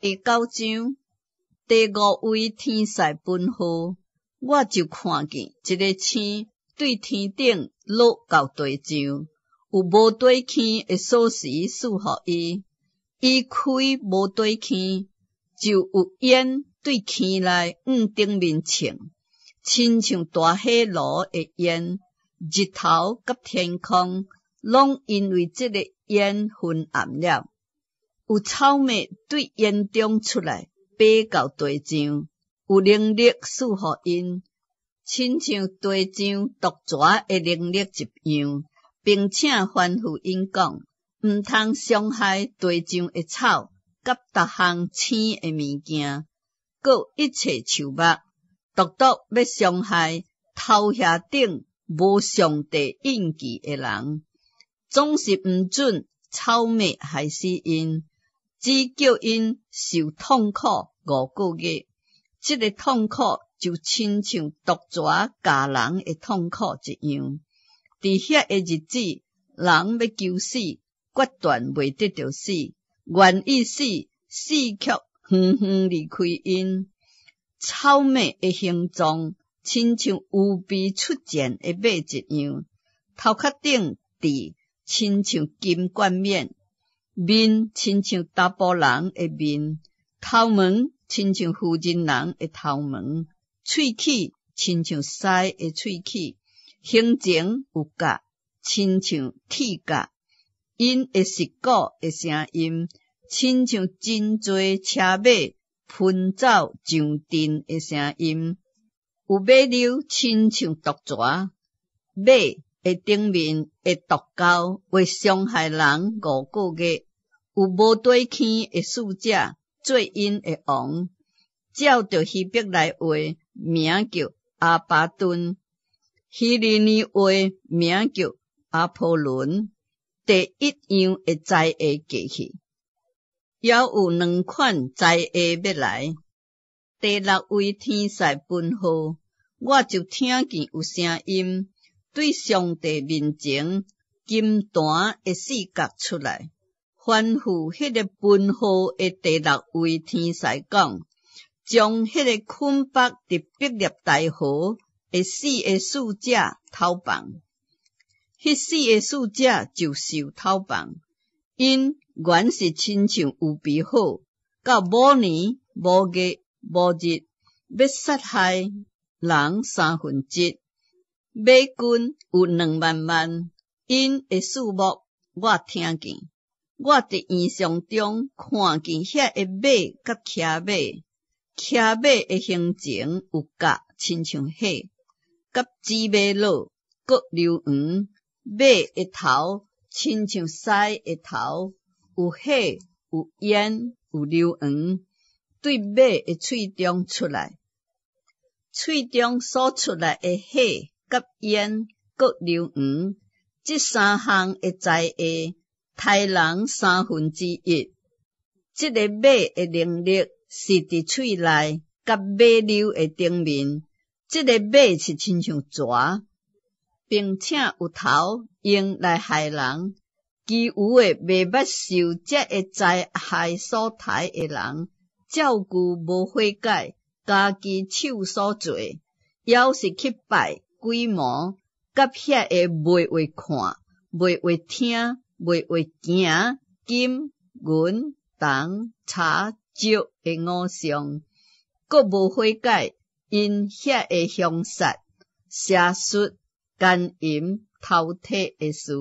第9章第5位天使分号，我就看见一个星对天顶落到地上，有无对天的锁匙赐予伊，伊开无对天，就有烟对天内顶面冲，亲像大火炉的烟，日头甲天空拢因为这个烟昏暗了。有草莓对烟中出来，爬到地上，有能力赐予因，亲像地上毒蛇的能力一样，并且吩咐因讲，毋通伤害地上的草，甲逐项青的物件，佮一切树木，独独要伤害头遐顶无上帝印记的人，总是毋准草莓害死因。只叫因受痛苦5个月，这个痛苦就亲像毒蛇咬人的痛苦一样。伫遐个日子，人要求死，决断袂得到死，愿意死，死却远远离开因。草莓的形状亲像有鼻出剑的马一样，头壳顶蒂亲像金冠冕。面亲像查甫人的面，头毛亲像妇人人的头毛，喙齿亲像狮的喙齿，形情有角，亲像铁角。因的舌骨的声音，亲像真侪车马奔走上阵的声音。有马溜亲像毒蛇，马的顶面的毒钩会伤害人5个月。有无对天的使者做因的王，照着希伯来话名叫阿巴顿，希利尼话名叫阿波伦，第一样的灾厄过去。也有2款灾厄要来。第6位天使分号，我就听见有声音对上帝面前金坛的四角出来。吩咐迄个分号的第6位天使讲，将迄个捆绑伫毕列大河的4个使者偷放。迄4个使者就受偷放，因原是亲像有备好，到某年某月某日要杀害人1/3。马军有2万万，因的数目我听见。我伫异象中看见遐个马甲骑马的形情有角，亲像火，甲紫马脑，佮流黄。马的头亲像狮的头，有火，有烟，有流黄，对马的喙中出来。喙中所出来的火、甲烟、佮流黄，这3项的灾厄。杀人1/3，这个马的能力是伫喙内，甲马溜的顶面。这个马是亲像蛇，并且有头用来害人。其余的未捌受这个灾害所害的人，照顾无悔改，家己手所做，要是去拜鬼魔，甲遐个袂会看，袂会听。袂会行金、银、铜、柴、石的5项，佮无悔改，因遐个凶杀、邪术、奸淫、偷窃的事。